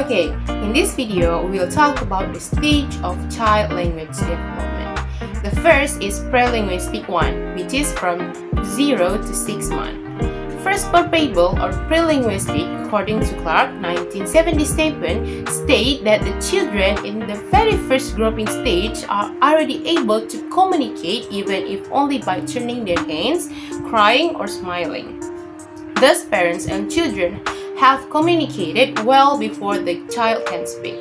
Okay, in this video, we'll talk about the stage of child language development. The first is Prelinguistic 1, which is from 0 to 6 months. First purpable or prelinguistic, according to Clark, 1977, state that the children in the very first growing stage are already able to communicate even if only by turning their hands, crying or smiling. Thus, parents and children have communicated well before the child can speak.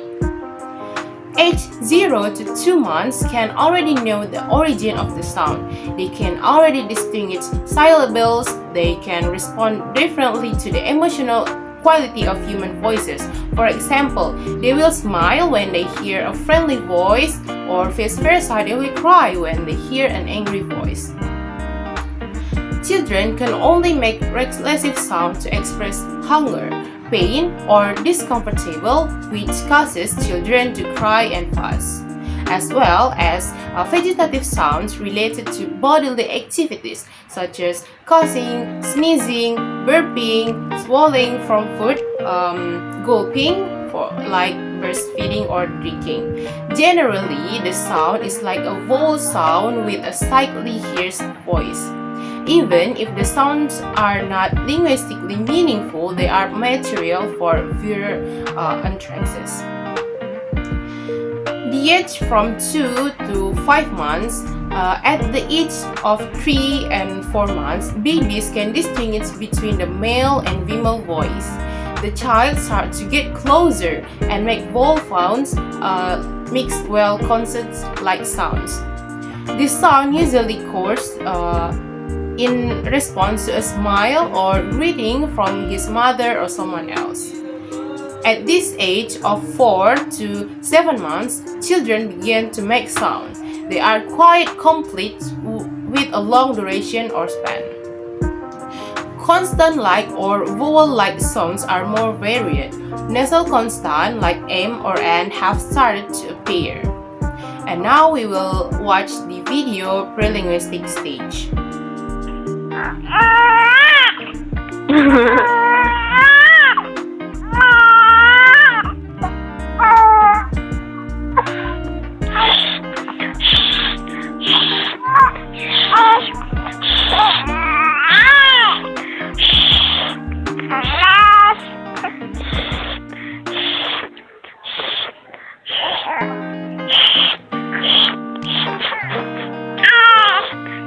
Age 0 to 2 months can already know the origin of the sound. They can already distinguish syllables. They can respond differently to the emotional quality of human voices. For example, they will smile when they hear a friendly voice, or vice versa, they will cry when they hear an angry voice. Children can only make reflexive sound to express hunger, pain, or discomfortable, which causes children to cry and fuss, as well as vegetative sounds related to bodily activities such as coughing, sneezing, burping, swallowing from food, gulping, like breastfeeding or drinking. Generally, the sound is like a vowel sound with a slightly hoarse voice. Even if the sounds are not linguistically meaningful, they are material for future utterances. The age from 2 to 5 months, at the age of 3 and 4 months, babies can distinguish between the male and female voice. The child starts to get closer and make vowel sounds, mixed well consonant-like sounds. This sound usually occurs in response to a smile or greeting from his mother or someone else. At this age of 4 to 7 months, children begin to make sound. They are quite complete with a long duration or span. Consonant-like or vowel-like sounds are more varied. Nasal consonants like M or N have started to appear. And now we will watch the video prelinguistic stage.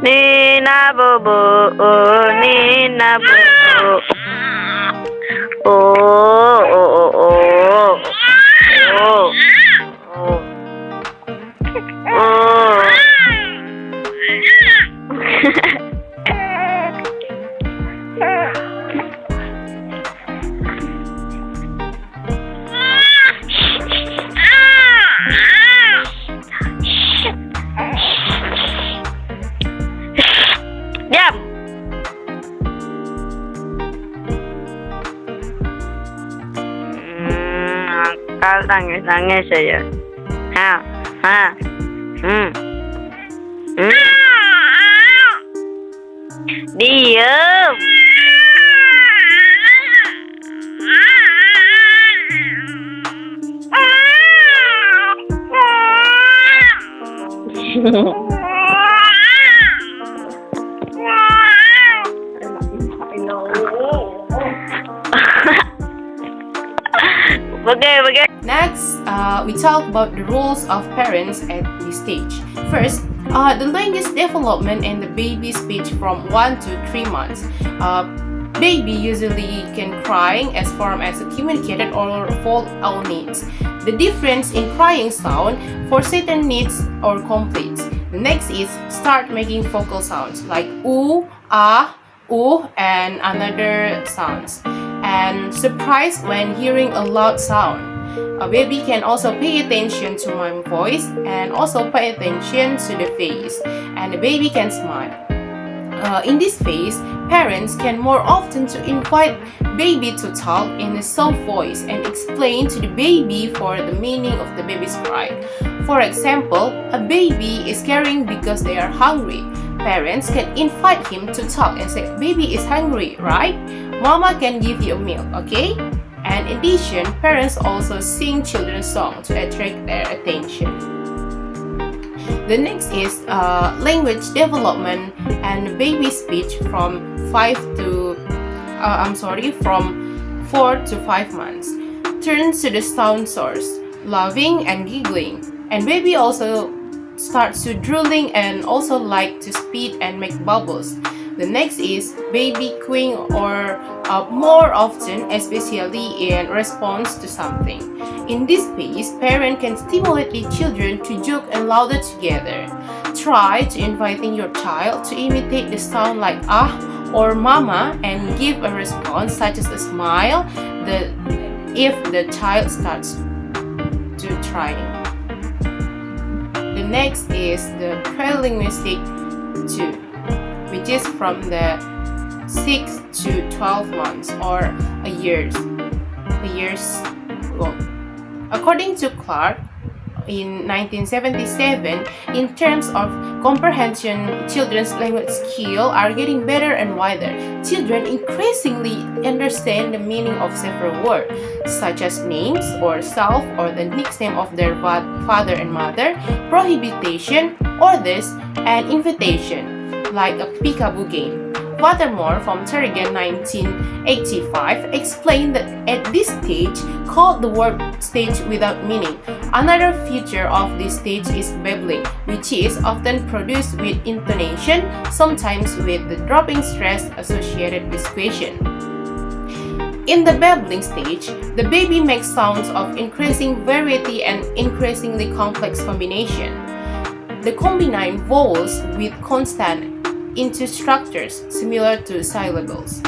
Nina bobo, oh Nina bobo, oh oh oh oh oh oh oh. Diam. Kau nangis saya. Diam. Okay. Next, we talk about the roles of parents at this stage. First, the language development and the baby speech from 1 to 3 months. Baby usually can cry as far as a communicated or full all needs. The difference in crying sound for certain needs or complete. The next is start making vocal sounds like oo, ah, ooh, and another sounds. And surprised when hearing a loud sound. A baby can also pay attention to my voice and also pay attention to the face, and the baby can smile. In this phase, parents can more often to invite baby to talk in a soft voice and explain to the baby for the meaning of the baby's cry. For example, a baby is crying because they are hungry. Parents can invite him to talk and say, "Baby is hungry, right? Mama can give you a milk, okay?" And in addition, parents also sing children's songs to attract their attention. The next is language development and baby speech from 4 to 5 months. Turns to the sound source, laughing and giggling. And baby also starts to drooling and also like to spit and make bubbles. The next is baby cooing or more often, especially in response to something. In this phase, parents can stimulate the children to joke and louder together. Try to inviting your child to imitate the sound like ah or mama and give a response such as a smile if the child starts to trying. The next is the Psikolinguistik 2, which is from the 6 to 12 months or a year's old. According to Clark, in 1977, in terms of comprehension, children's language skills are getting better and wider. Children increasingly understand the meaning of several words, such as names or self or the nickname of their father and mother, prohibition, orders, and invitation, like a peekaboo game. Furthermore, from Terrigan 1985, explained that at this stage, called the word stage without meaning. Another feature of this stage is babbling, which is often produced with intonation, sometimes with the dropping stress associated with question. In the babbling stage, the baby makes sounds of increasing variety and increasingly complex combination. They combine vowels with consonants into structures similar to syllables.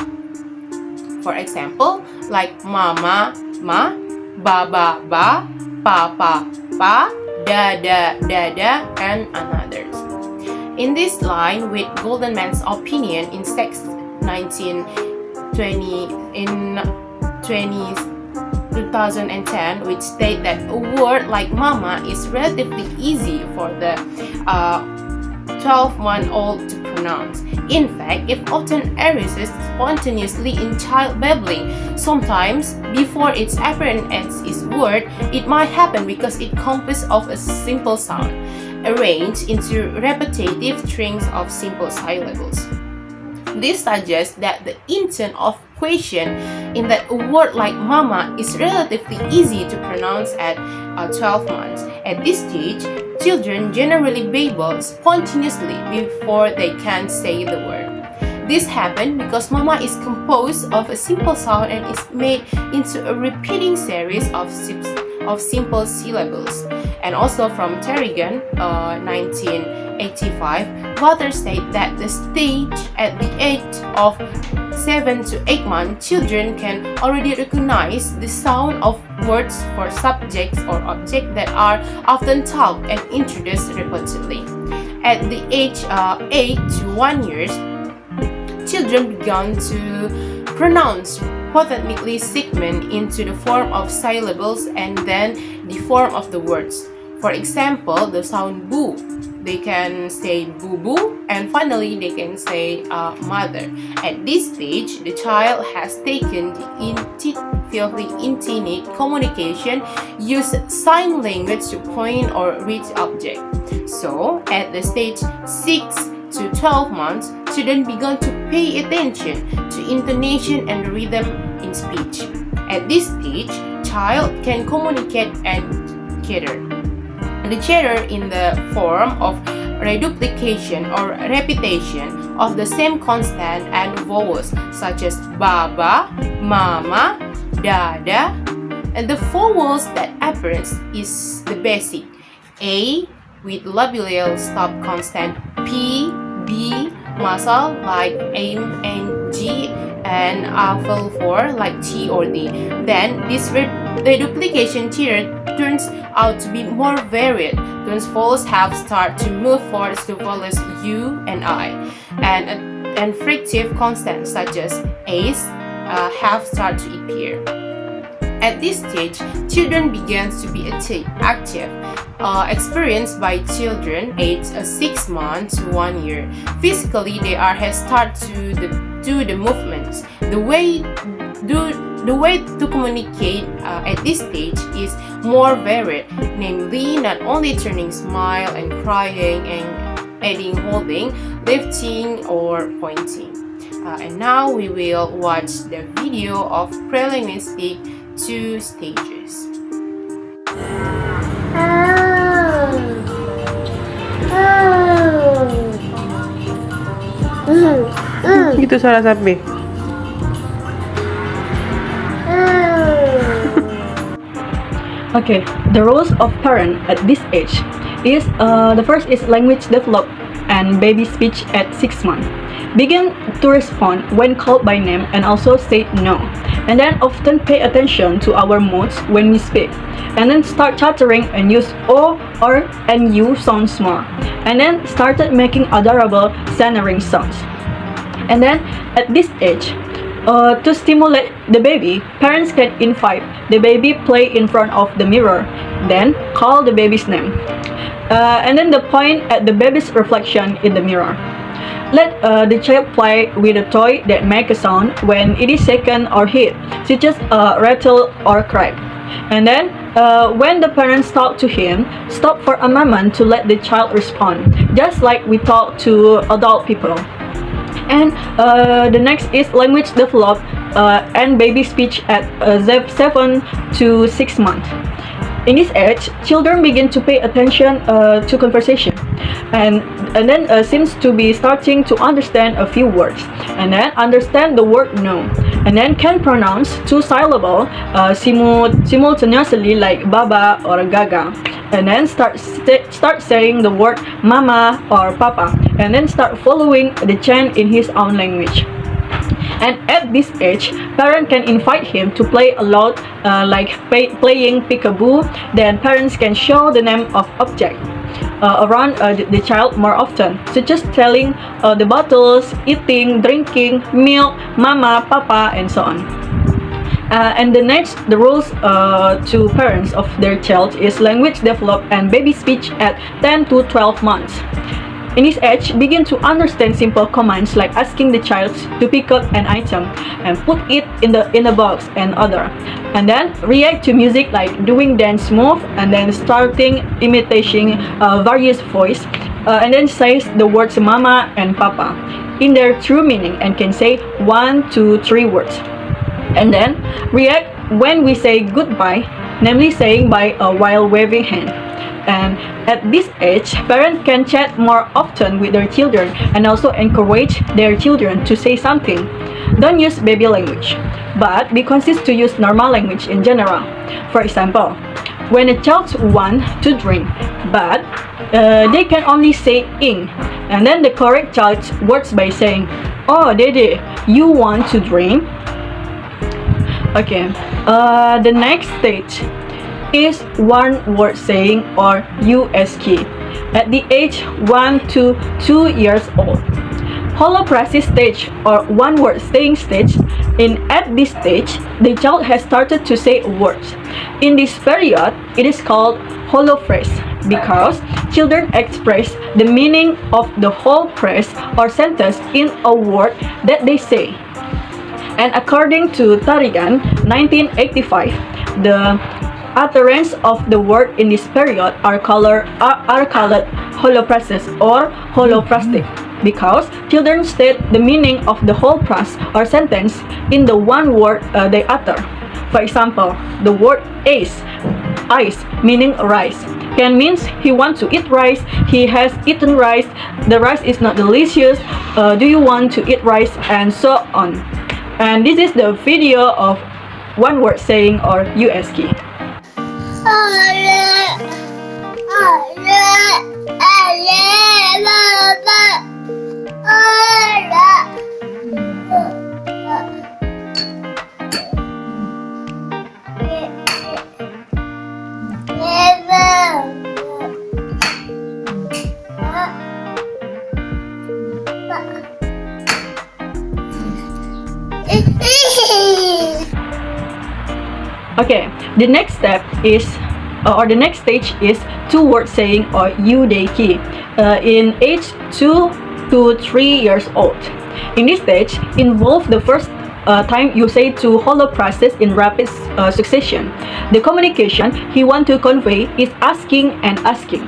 For example, like mama, ma, baba, ba, papa, pa, dada, dada, and others. In this line with Goldman's opinion in 2010, which state that a word like mama is relatively easy for the 12-month-old to pronounce. In fact, it often arises spontaneously in child babbling. Sometimes, before its appearance as its word, it might happen because it consists of a simple sound, arranged into repetitive strings of simple syllables. This suggests that the intent of question in that a word like mama is relatively easy to pronounce at 12 months. At this stage, children generally babble spontaneously before they can say the word. This happens because mama is composed of a simple sound and is made into a repeating series of simple syllables. And also from Terrigan, 1985, Walter stated that the stage at the age of 7 to 8 months, children can already recognize the sound of words for subjects or objects that are often taught and introduced repeatedly. At the age 8 to 1 year, children began to pronounce phonetically segment into the form of syllables and then the form of the words. For example, the sound boo, they can say boo boo, and finally they can say mother. At this stage, the child has taken the intimate communication, use sign language to point or reach object. So, at the stage 6 to 12 months, children began to pay attention to intonation and rhythm in speech. At this stage, child can communicate and chatter. The chatter in the form of reduplication or repetition of the same consonant and vowels such as baba, mama, dada, and the vowels that appears is the basic A with labial stop consonant P, B, muscle like aim and G, and vowel 4 like T or D. Then this reduplication chatter turns out to be more varied. Those vowels have started to move forward to vowels U and I, and frictive consonants such as A's have started to appear. At this stage, children begin to be active, experienced by children aged 6 months to 1 year. Physically, they have started to do the movements. The way the way to communicate at this stage is more varied, namely not only turning smile and crying and adding holding, lifting or pointing. And now we will watch the video of Psikolinguistik 2 stages. Itu suara sapi. Okay, the roles of parent at this age is the first is language development and baby speech at 6 months. Begin to respond when called by name and also say no. And then often pay attention to our moods when we speak. And then start chattering and use O or and U sounds more. And then started making adorable sneering sounds. And then at this age, to stimulate the baby, parents can invite the baby play in front of the mirror, then call the baby's name. And then the point at the baby's reflection in the mirror. Let the child play with a toy that makes a sound when it is shaken or hit, such as rattle or crack. And then when the parents talk to him, stop for a moment to let the child respond, just like we talk to adult people. And the next is language development and baby speech at 7 to 6 months. In this age, children begin to pay attention to conversation, and then seems to be starting to understand a few words, and then understand the word no, and then can pronounce 2 syllables simultaneously like baba or gaga, and then start saying the word mama or papa, and then start following the chant in his own language. And at this age, parents can invite him to play aloud, like playing peekaboo. Then parents can show the name of object around the child more often, such as telling the bottles, eating, drinking, milk, mama, papa, and so on. And the rules to parents of their child is language development and baby speech at 10 to 12 months. In this age, begin to understand simple commands like asking the child to pick up an item and put it in the box and other. And then react to music like doing dance move and then starting imitating various voice. And then says the words mama and papa in their true meaning and can say 1, 2, 3 words. And then react when we say goodbye, namely saying bye while waving hand. And at this age, parents can chat more often with their children and also encourage their children to say something. Don't use baby language, but be conscious to use normal language in general. For example, when a child wants to drink, but they can only say ing, and then the correct child words by saying, "Oh, Dede, you want to drink?" Okay, the next stage is one word saying or USK at the age 1 to 2 years old. Holopraxis stage or one word saying stage. At this stage, the child has started to say words. In this period, it is called holophrase because children express the meaning of the whole phrase or sentence in a word that they say. And according to Tarigan, 1985, the utterance of the word in this period are called holophrases or holoplastic because children state the meaning of the whole phrase or sentence in the one word they utter. For example, the word ice, meaning rice, can means he wants to eat rice, he has eaten rice, the rice is not delicious, do you want to eat rice, and so on. And this is the video of one word saying or USK. Okay, the next step is the next stage is two word saying or UDK in age 2 to 3 years old. In this stage, involve the first time you say to hollow process in rapid succession. The communication he want to convey is asking and asking.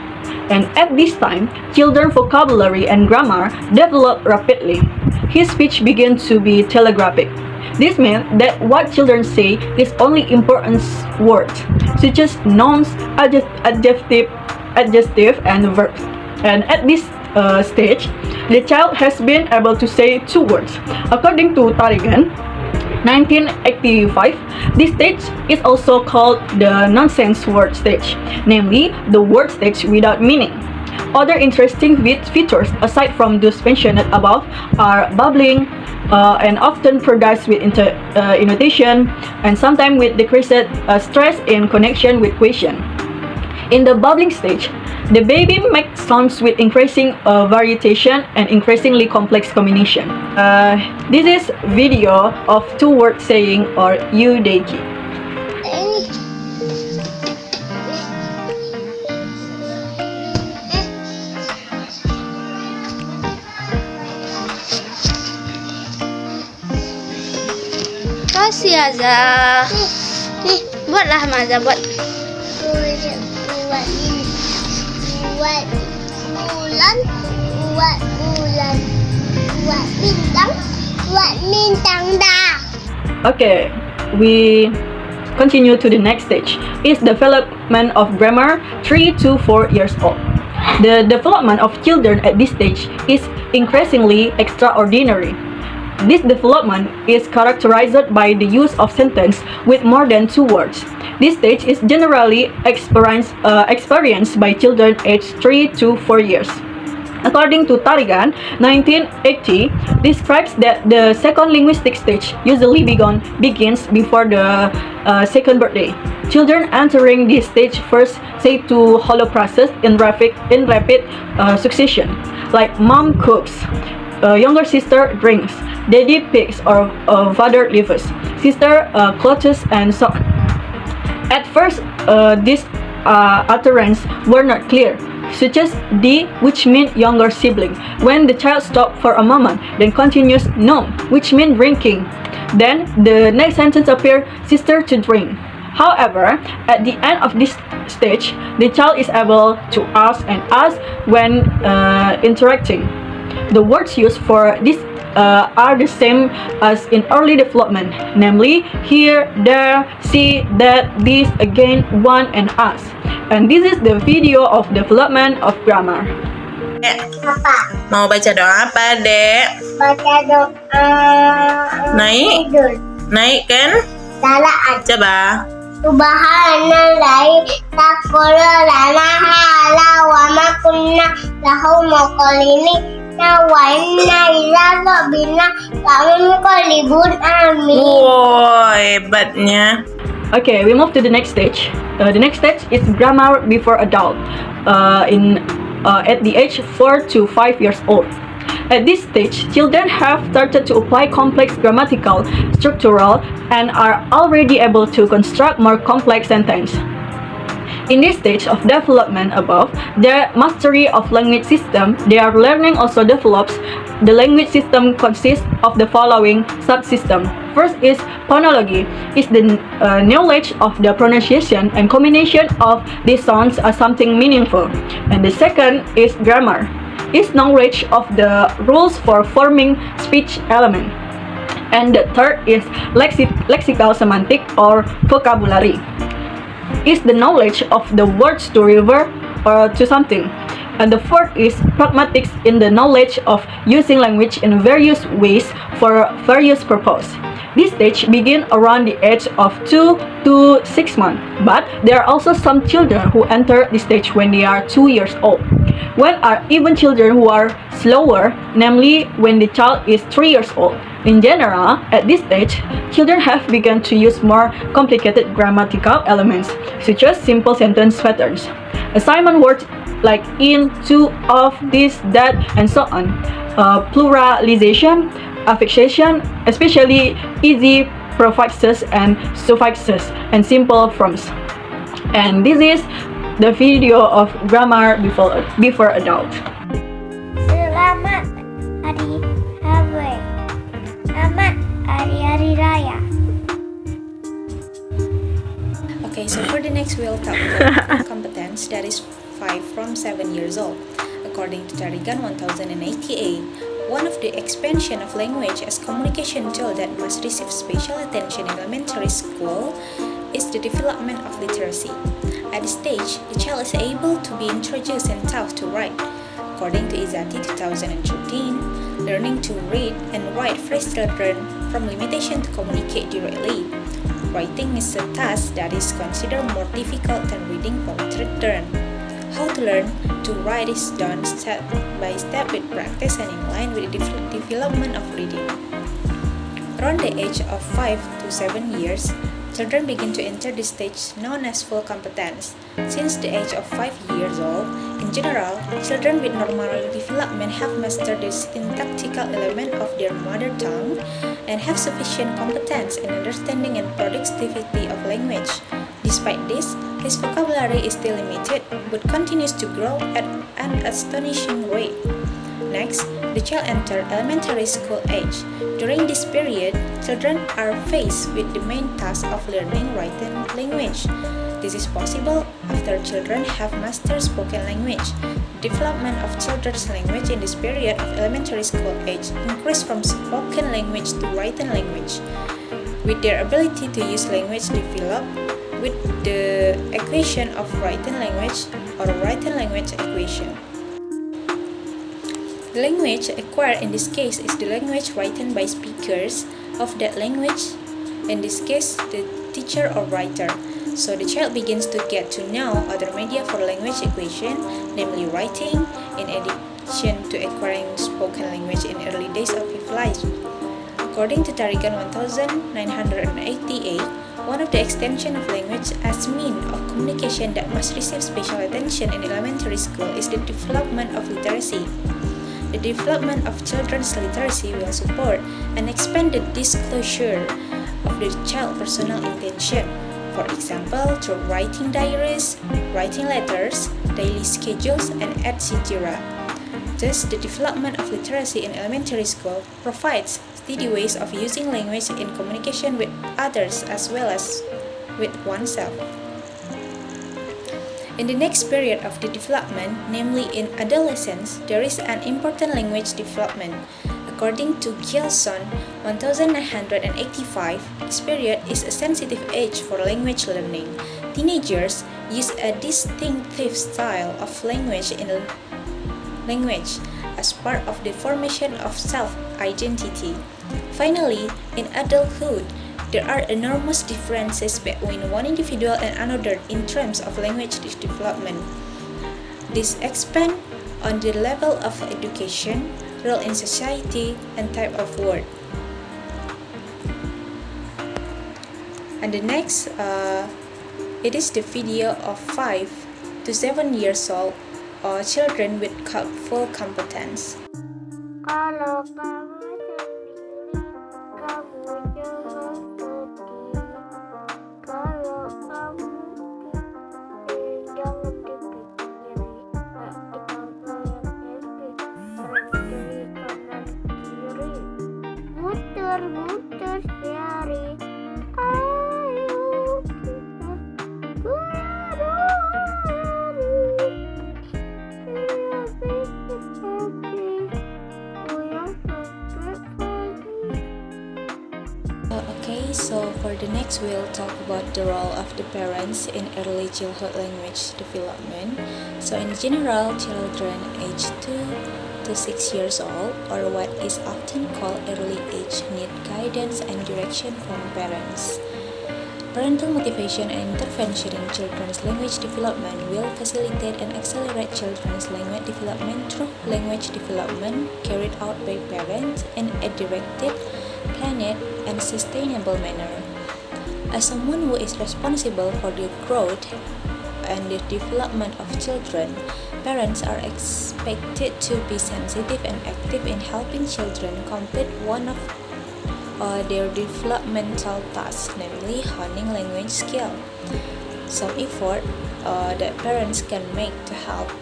And at this time, children's vocabulary and grammar develop rapidly. His speech begins to be telegraphic. This means that what children say is only important words, such as nouns, adjective, and verbs. And at this stage, the child has been able to say 2 words. According to Tarigan, 1985, this stage is also called the nonsense word stage, namely the word stage without meaning. Other interesting features aside from those mentioned above are babbling and often produced with intonation and sometimes with decreased stress in connection with question. In the babbling stage, the baby makes sounds with increasing variation and increasingly complex combination. This is video of 2-word saying or Udeji. Kasih aja. Buatlah Maza buat. Buat bulan, buat bintang dah. Okay, we continue to the next stage. Is development of grammar 3 to 4 years old. The development of children at this stage is increasingly extraordinary. This development is characterized by the use of sentence with more than 2 words. This stage is generally experienced by children aged 3 to 4 years. According to Tarigan, 1980 describes that the second linguistic stage usually begins before the second birthday. Children entering this stage first say to hollow process in rapid succession, like mom cooks, younger sister drinks, daddy picks or father leaves, sister clothes, and so on. At first, these utterances were not clear, such as D, which means younger sibling, when the child stops for a moment, then continues nom, which means drinking. Then the next sentence appears, sister to drink. However, at the end of this stage, the child is able to ask and ask when interacting. The words used for this are the same as in early development, namely here, there, see, that, this, again, one, and us. And this is the video of development of grammar. Apa? Mau baca doa apa, Dek? Baca doa. Naik? Tidur. Naik kan? Salah aja. Coba. Subhanallah, takfuru lana hala wa ma kunna lahu muqallini. Wa inna ila rabbina lamunqalibun. Amin. Wow, hebatnya. Okay, we move to the next stage. The next stage is grammar before adult, at the age 4 to 5 years old. At this stage, children have started to apply complex grammatical, structural, and are already able to construct more complex sentences. In this stage of development above, their mastery of language system, their learning also develops. The language system consists of the following subsystems. First is phonology, is the knowledge of the pronunciation and combination of these sounds as something meaningful. And the second is grammar, is knowledge of the rules for forming speech element. And the third is lexical semantic or vocabulary, is the knowledge of the words to refer to something. And the fourth is pragmatics, in the knowledge of using language in various ways for various purposes. This stage begins around the age of 2 to 6 months, but there are also some children who enter this stage when they are 2 years old. When are even children who are slower, namely when the child is 3 years old. In general, at this stage, children have begun to use more complicated grammatical elements, such as simple sentence patterns, assignment words like in, to, of, this, that, and so on, pluralization, affixation, especially easy prefixes and suffixes, and simple forms. And this is the video of grammar before adult. Selamat hari hari. Selamat hari-hari Hari Raya. Okay, so for the next we'll talk about competence that is 5 from 7 years old. According to Tarigan 1088, one of the expansion of language as communication tool that must receive special attention in elementary school is the development of literacy. At this stage, the child is able to be introduced and taught to write. According to Izati 2013, learning to read and write frees children from limitation to communicate directly. Writing is a task that is considered more difficult than reading for children. How to learn to write is done step by step with practice and in line with the development of reading. Around the age of 5 to 7 years, children begin to enter the stage known as full competence. Since the age of 5 years old, in general, children with normal development have mastered the syntactical element of their mother tongue and have sufficient competence in understanding and productivity of language. Despite this, his vocabulary is still limited but continues to grow at an astonishing rate. Next, the child enters elementary school age. During this period, children are faced with the main task of learning written language. This is possible after children have mastered spoken language. Development of children's language in this period of elementary school age increase from spoken language to written language, with their ability to use language developed with the equation of written language or written language equation. The language acquired in this case is the language written by speakers of that language, in this case the teacher or writer. So the child begins to get to know other media for language equation, namely writing, in addition to acquiring spoken language in early days of his life. According to Tarigan 1988, one of the extension of language as mean of communication that must receive special attention in elementary school is the development of literacy. The development of children's literacy will support an expanded disclosure of the child's personal intention. For example, through writing diaries, writing letters, daily schedules, and etc. Thus, the development of literacy in elementary school provides steady ways of using language in communication with others as well as with oneself. In the next period of the development, namely in adolescence, there is an important language development. According to Gilson 1985, this period is a sensitive age for language learning. Teenagers use a distinctive style of language as part of the formation of self-identity. Finally, in adulthood, there are enormous differences between one individual and another in terms of language development. This expands on the level of education, role in society, and type of word. And the next, it is the video of 5 to 7 years old children with full competence. Kalau kamu sendiri, kamu jangan sedih. Kalau kamu jangan dipikiri, hati kamu yang happy, berhenti kanan kiri, muter-muter sehari. Ayo kita berlari. Okay, so for the next we'll talk about the role of the parents in early childhood language development. So in general, children aged 2 to 6 years old, or what is often called early age, need guidance and direction from parents. Parental motivation and intervention in children's language development will facilitate and accelerate children's language development through language development carried out by parents in a directed, planned, and sustainable manner. As someone who is responsible for the growth and the development of children, parents are expected to be sensitive and active in helping children complete one of their developmental tasks, namely honing language skill. Some effort that parents can make to help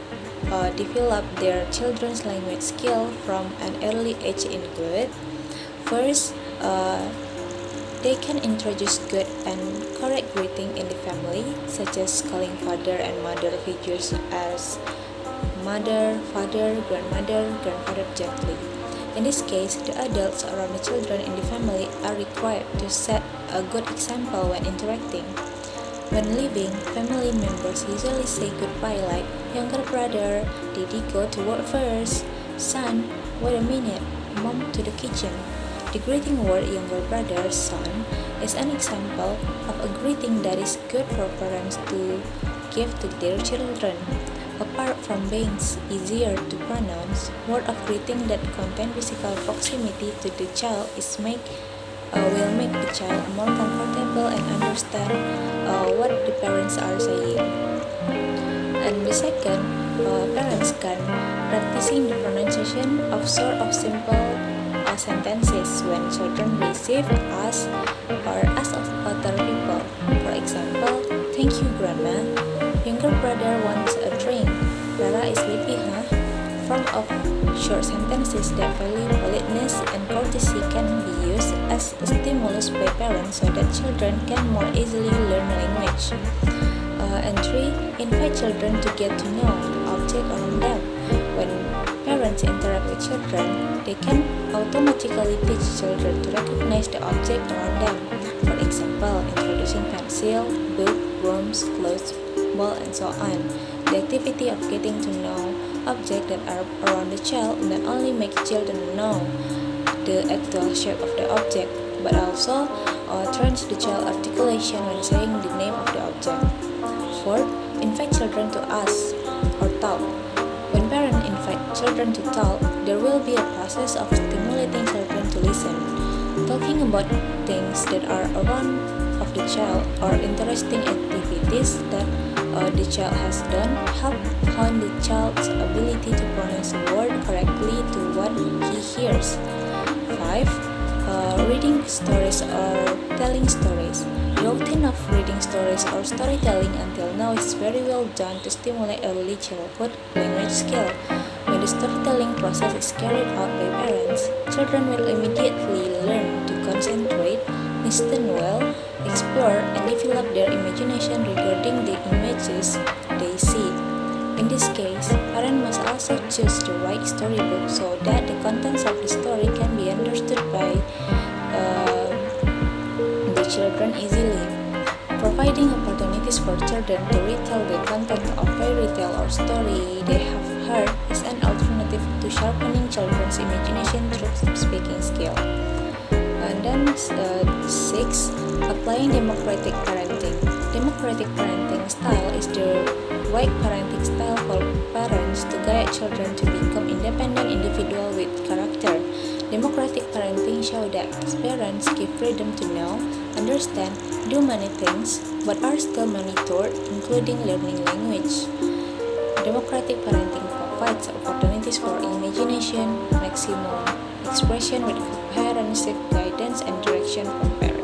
develop their children's language skill from an early age include: first, They can introduce good and correct greeting in the family, such as calling father and mother figures as mother, father, grandfather gently. In this case, the adults around the children in the family are required to set a good example when interacting. When leaving, family members usually say goodbye like, "Younger brother, did he go to work first? Son, wait a minute, mom to the kitchen." The greeting word younger brother, son, is an example of a greeting that is good for parents to give to their children. Apart from being easier to pronounce, word of greeting that contain physical proximity to the child will make the child more comfortable and understand what the parents are saying. And the second, parents can practicing the pronunciation of sort of simple sentences when children receive as or as of other people. For example, "Thank you, Grandma. Younger brother wants a drink. Rara is sleepy, huh?" Form of short sentences that value politeness and courtesy can be used as a stimulus by parents so that children can more easily learn language. And 3. Invite children to get to know the object around them. When parents interact with children, they can automatically teach children to recognize the object around them. For example, introducing pencil, book, brooms, clothes, ball, and so on. The activity of getting to know objects that are around the child not only makes children know the actual shape of the object, but also trains the child articulation when saying the name of the object. 4. Invite children to ask or talk. When parents invite children to talk, there will be a process of stimulating children to listen. Talking about things that are around of the child or interesting activities that the child has done help hone the child's ability to pronounce a word correctly to what he hears. 5. Reading stories or telling stories. The routine of reading stories or storytelling until now is very well done to stimulate early childhood language skill. When the storytelling process is carried out by parents, children will immediately learn to concentrate, listen well, explore, and develop their imagination regarding the images they see. In this case, parents must also choose the right storybook so that the contents of the story can be understood by the children easily. Providing opportunities for children to retell the content of fairy tale or story they have heard is an alternative to sharpening children's imagination through speaking skill. And then 6. Applying democratic parenting. Democratic parenting style is the right parenting style for parents to guide children to become independent individuals with character. Democratic parenting shows that parents give freedom to know, understand, do many things, but are still monitored, including learning language. Democratic parenting provides opportunities for imagination, maximum expression with comprehensive guidance and direction from parents.